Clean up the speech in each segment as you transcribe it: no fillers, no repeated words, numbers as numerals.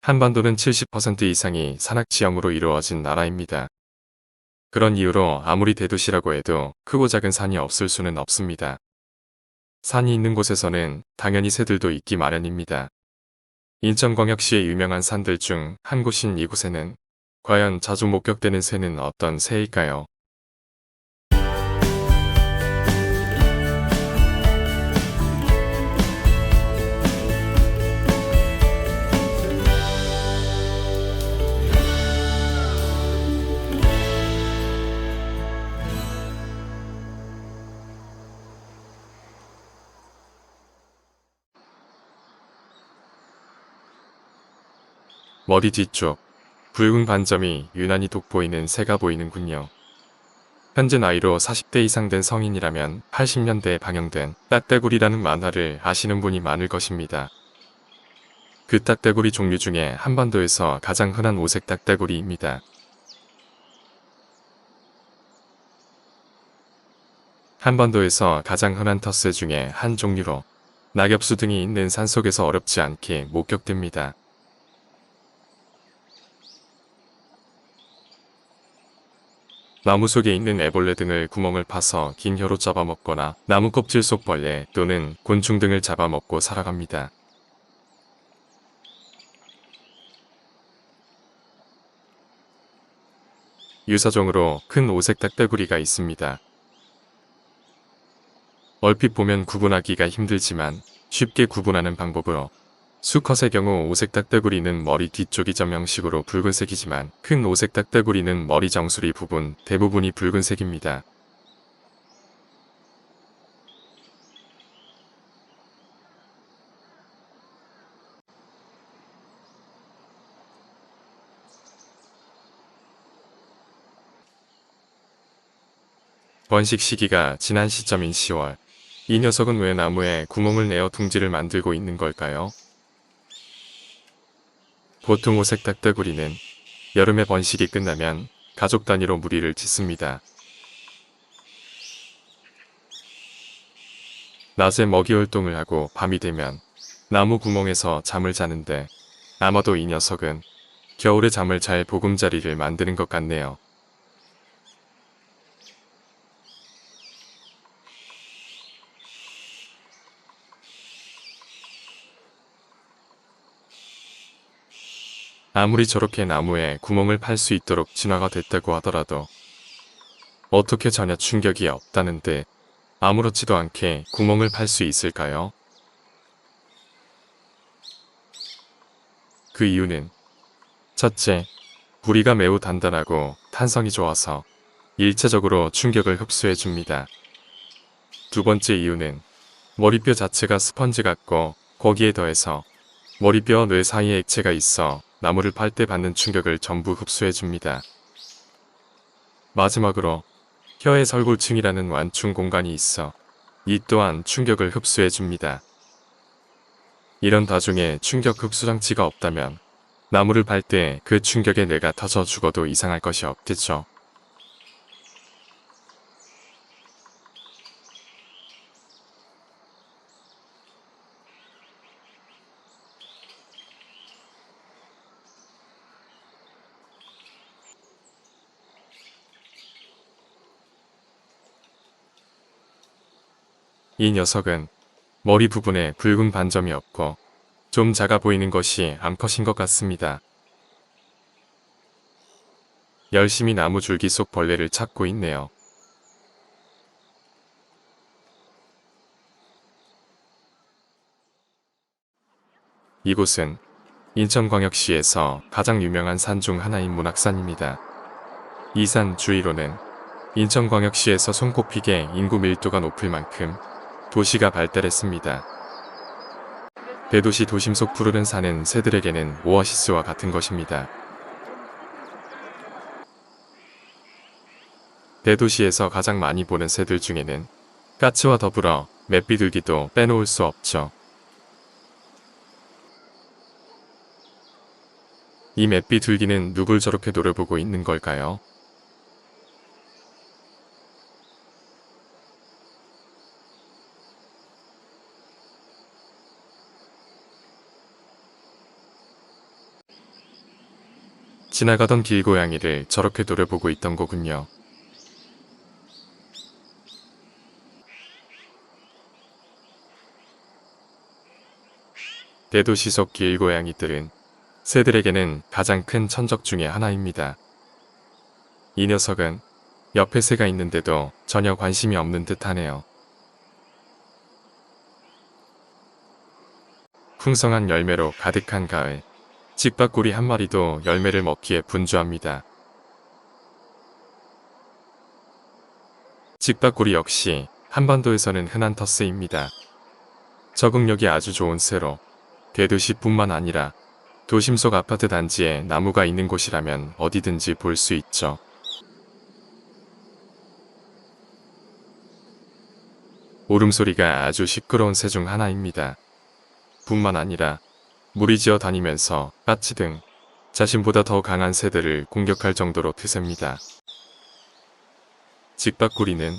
한반도는 70% 이상이 산악지형으로 이루어진 나라입니다. 그런 이유로 아무리 대도시라고 해도 크고 작은 산이 없을 수는 없습니다. 산이 있는 곳에서는 당연히 새들도 있기 마련입니다. 인천광역시의 유명한 산들 중 한 곳인 이곳에는 과연 자주 목격되는 새는 어떤 새일까요? 머리 뒤쪽 붉은 반점이 유난히 돋보이는 새가 보이는군요. 현재 나이로 40대 이상 된 성인이라면 80년대에 방영된 딱대구리라는 만화를 아시는 분이 많을 것입니다. 그 딱대구리 종류 중에 한반도에서 가장 흔한 오색 딱대구리입니다. 한반도에서 가장 흔한 텃새 중에 한 종류로 낙엽수 등이 있는 산속에서 어렵지 않게 목격됩니다. 나무 속에 있는 애벌레 등을 구멍을 파서 긴 혀로 잡아먹거나 나무 껍질 속 벌레 또는 곤충 등을 잡아먹고 살아갑니다. 유사종으로 큰 오색 딱대구리가 있습니다. 얼핏 보면 구분하기가 힘들지만 쉽게 구분하는 방법으로 수컷의 경우 오색 딱대구리는 머리 뒤쪽이 점형식으로 붉은색이지만 큰 오색 딱대구리는 머리 정수리 부분 대부분이 붉은색입니다. 번식 시기가 지난 시점인 10월. 이 녀석은 왜 나무에 구멍을 내어 둥지를 만들고 있는 걸까요? 보통 오색 딱대구리는 여름에 번식이 끝나면 가족 단위로 무리를 짓습니다. 낮에 먹이 활동을 하고 밤이 되면 나무 구멍에서 잠을 자는데 아마도 이 녀석은 겨울에 잠을 잘 보금자리를 만드는 것 같네요. 아무리 저렇게 나무에 구멍을 팔 수 있도록 진화가 됐다고 하더라도 어떻게 전혀 충격이 없다는데 아무렇지도 않게 구멍을 팔 수 있을까요? 그 이유는 첫째, 부리가 매우 단단하고 탄성이 좋아서 일차적으로 충격을 흡수해 줍니다. 두 번째 이유는 머리뼈 자체가 스펀지 같고 거기에 더해서 머리뼈와 뇌 사이에 액체가 있어 나무를 팔 때 받는 충격을 전부 흡수해 줍니다. 마지막으로 혀의 설골층이라는 완충 공간이 있어 이 또한 충격을 흡수해 줍니다. 이런 다중에 충격 흡수 장치가 없다면 나무를 팔 때 그 충격에 뇌가 터져 죽어도 이상할 것이 없겠죠. 이 녀석은 머리 부분에 붉은 반점이 없고 좀 작아 보이는 것이 암컷인 것 같습니다. 열심히 나무 줄기 속 벌레를 찾고 있네요. 이곳은 인천광역시에서 가장 유명한 산 중 하나인 문학산입니다. 이 산 주위로는 인천광역시에서 손꼽히게 인구 밀도가 높을 만큼 도시가 발달했습니다. 대도시 도심 속 푸르른 산은 새들에게는 오아시스와 같은 것입니다. 대도시에서 가장 많이 보는 새들 중에는 까치와 더불어 맷비둘기도 빼놓을 수 없죠. 이 맷비둘기는 누굴 저렇게 노려보고 있는 걸까요? 지나가던 길고양이를 저렇게 노려보고 있던 거군요. 대도시 속 길고양이들은 새들에게는 가장 큰 천적 중의 하나입니다. 이 녀석은 옆에 새가 있는데도 전혀 관심이 없는 듯하네요. 풍성한 열매로 가득한 가을, 직박구리 한 마리도 열매를 먹기에 분주합니다. 직박구리 역시 한반도에서는 흔한 터스입니다. 적응력이 아주 좋은 새로 대도시뿐만 아니라 도심 속 아파트 단지에 나무가 있는 곳이라면 어디든지 볼 수 있죠. 울음소리가 아주 시끄러운 새 중 하나입니다. 뿐만 아니라 무리지어 다니면서 까치 등 자신보다 더 강한 새들을 공격할 정도로 드셉니다. 직박구리는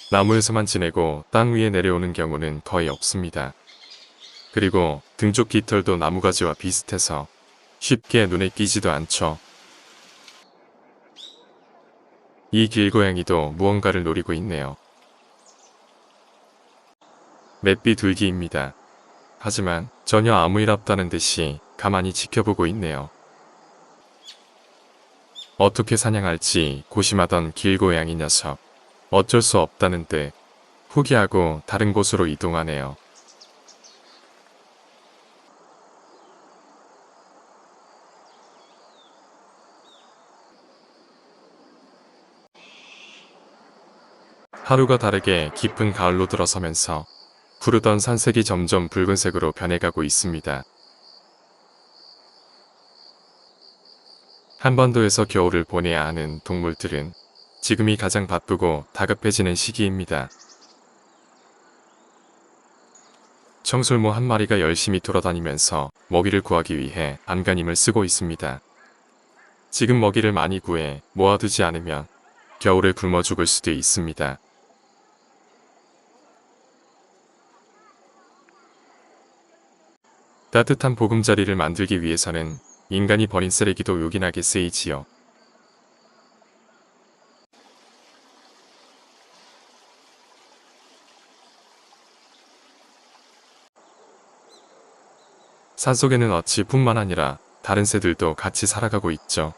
나무에서만 지내고 땅 위에 내려오는 경우는 거의 없습니다. 그리고 등쪽 깃털도 나무가지와 비슷해서 쉽게 눈에 띄지도 않죠. 이 길고양이도 무언가를 노리고 있네요. 맷비 둘기입니다. 하지만 전혀 아무 일 없다는 듯이 가만히 지켜보고 있네요. 어떻게 사냥할지 고심하던 길고양이 녀석. 어쩔 수 없다는 듯 포기하고 다른 곳으로 이동하네요. 하루가 다르게 깊은 가을로 들어서면서 푸르던 산색이 점점 붉은색으로 변해가고 있습니다. 한반도에서 겨울을 보내야 하는 동물들은 지금이 가장 바쁘고 다급해지는 시기입니다. 청설모 한 마리가 열심히 돌아다니면서 먹이를 구하기 위해 안간힘을 쓰고 있습니다. 지금 먹이를 많이 구해 모아두지 않으면 겨울에 굶어 죽을 수도 있습니다. 따뜻한 보금자리를 만들기 위해서는 인간이 버린 쓰레기도 요긴하게 쓰이지요. 산속에는 어치뿐만 아니라 다른 새들도 같이 살아가고 있죠.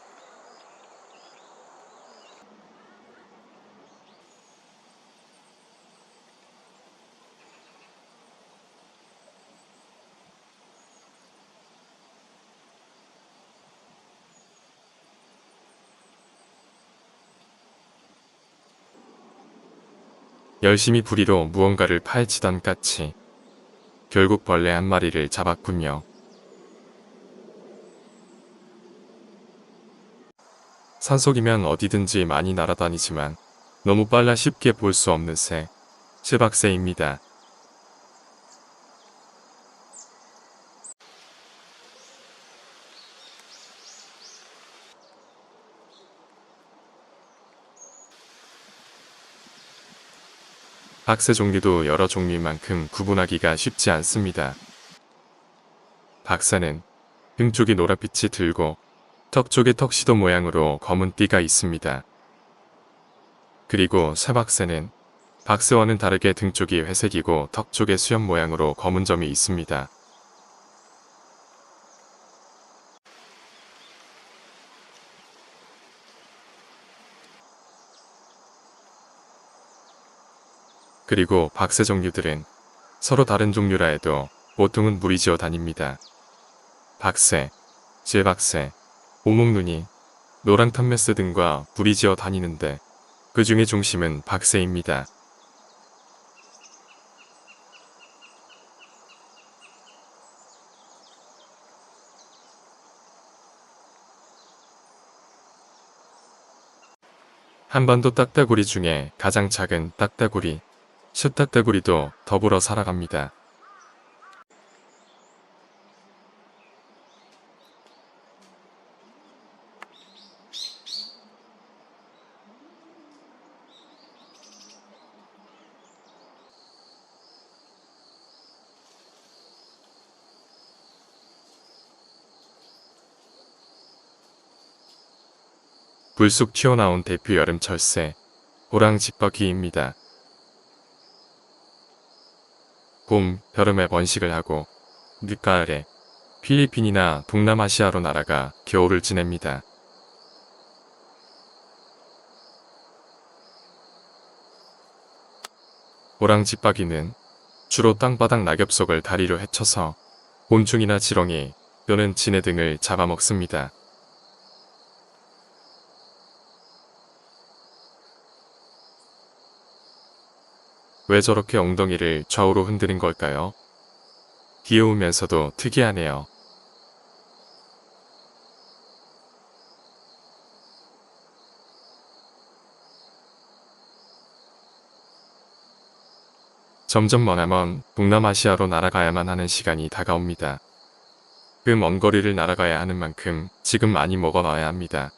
열심히 부리로 무언가를 파헤치던 까치. 결국 벌레 한 마리를 잡았군요. 산속이면 어디든지 많이 날아다니지만 너무 빨라 쉽게 볼 수 없는 새, 쇠박새입니다. 박새 종류도 여러 종류인 만큼 구분하기가 쉽지 않습니다. 박새는 등 쪽이 노란빛이 들고 턱 쪽에 턱시도 모양으로 검은 띠가 있습니다. 그리고 쇠박새는 박새와는 다르게 등 쪽이 회색이고 턱 쪽에 수염 모양으로 검은 점이 있습니다. 그리고 박새 종류들은 서로 다른 종류라 해도 보통은 무리지어 다닙니다. 박새, 쇠박새, 오목눈이, 노랑탄메스 등과 무리지어 다니는데 그 중에 중심은 박새입니다. 한반도 딱따구리 중에 가장 작은 딱따구리, 숫딱따구리도 더불어 살아갑니다. 불쑥 튀어나온 대표 여름철새, 호랑집버기입니다. 봄, 여름에 번식을 하고 늦가을에 필리핀이나 동남아시아로 날아가 겨울을 지냅니다. 호랑집박이는 주로 땅바닥 낙엽 속을 다리로 헤쳐서 곤충이나 지렁이 또는 진해 등을 잡아먹습니다. 왜 저렇게 엉덩이를 좌우로 흔드는 걸까요? 귀여우면서도 특이하네요. 점점 머나먼 동남아시아로 날아가야만 하는 시간이 다가옵니다. 그 먼 거리를 날아가야 하는 만큼 지금 많이 먹어놔야 합니다.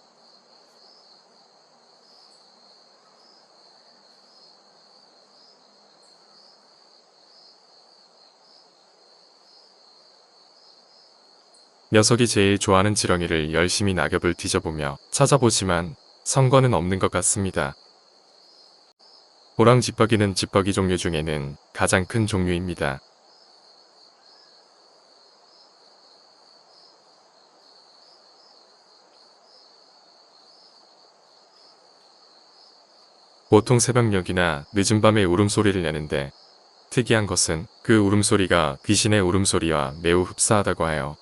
녀석이 제일 좋아하는 지렁이를 열심히 낙엽을 뒤져보며 찾아보지만 성과는 없는 것 같습니다. 호랑집버기는 집버기 종류 중에는 가장 큰 종류입니다. 보통 새벽녘이나 늦은 밤에 울음소리를 내는데 특이한 것은 그 울음소리가 귀신의 울음소리와 매우 흡사하다고 하여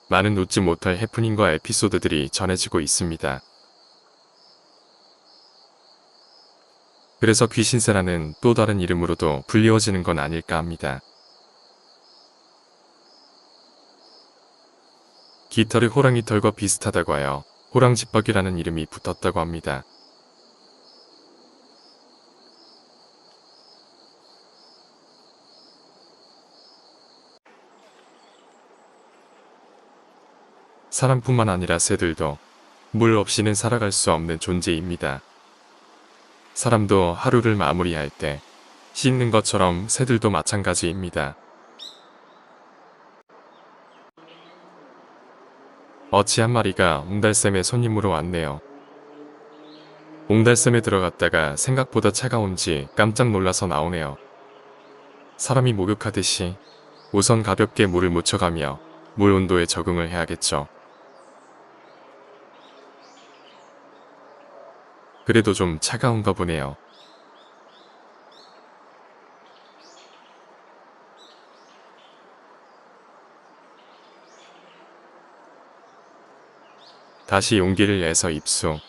많은 웃지 못할 해프닝과 에피소드들이 전해지고 있습니다. 그래서 귀신새라는 또 다른 이름으로도 불리워지는 건 아닐까 합니다. 깃털이 호랑이 털과 비슷하다고 하여 호랑집버기라는 이름이 붙었다고 합니다. 사람뿐만 아니라 새들도 물 없이는 살아갈 수 없는 존재입니다. 사람도 하루를 마무리할 때 씻는 것처럼 새들도 마찬가지입니다. 어치 한 마리가 옹달샘에 손님으로 왔네요. 옹달샘에 들어갔다가 생각보다 차가운지 깜짝 놀라서 나오네요. 사람이 목욕하듯이 우선 가볍게 물을 묻혀가며 물 온도에 적응을 해야겠죠. 그래도 좀 차가운가 보네요. 다시 용기를 내서 입수.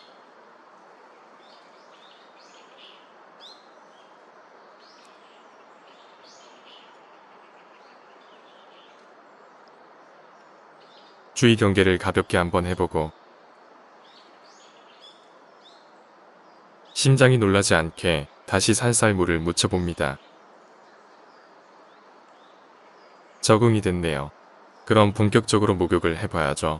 주의 경계를 가볍게 한번 해보고 심장이 놀라지 않게 다시 살살 물을 묻혀봅니다. 적응이 됐네요. 그럼 본격적으로 목욕을 해봐야죠.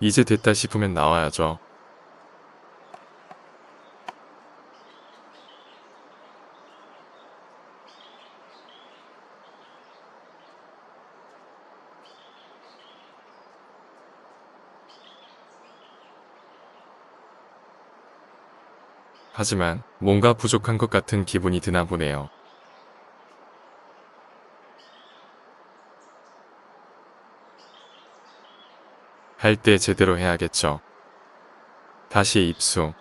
이제 됐다 싶으면 나와야죠. 하지만 뭔가 부족한 것 같은 기분이 드나 보네요. 할 때 제대로 해야겠죠. 다시 입수.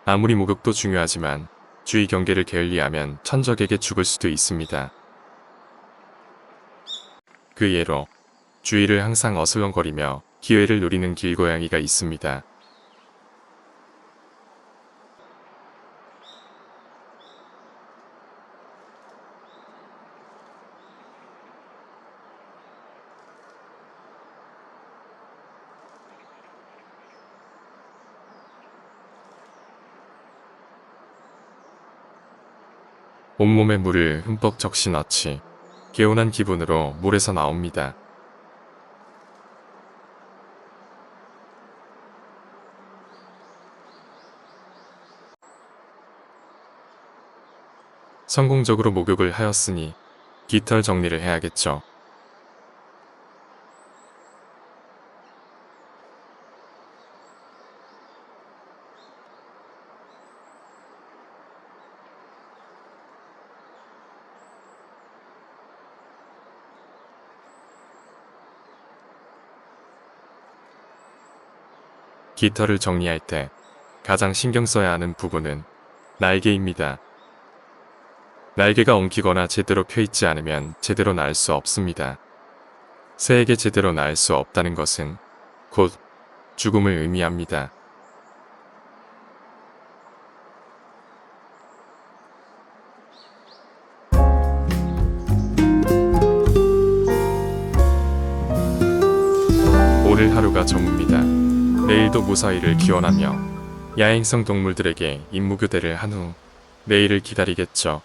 아무리 목욕도 중요하지만 주의 경계를 게을리하면 천적에게 죽을 수도 있습니다. 그 예로 주위를 항상 어슬렁거리며 기회를 노리는 길고양이가 있습니다. 온몸에 물을 흠뻑 적시넣지 개운한 기분으로 물에서 나옵니다. 성공적으로 목욕을 하였으니 깃털 정리를 해야겠죠. 깃털을 정리할 때 가장 신경 써야 하는 부분은 날개입니다. 날개가 엉키거나 제대로 펴있지 않으면 제대로 날 수 없습니다. 새에게 제대로 날 수 없다는 것은 곧 죽음을 의미합니다. 오늘 하루가 전무입니다. 내일도 무사히를 기원하며 야행성 동물들에게 임무교대를 한 후 내일을 기다리겠죠.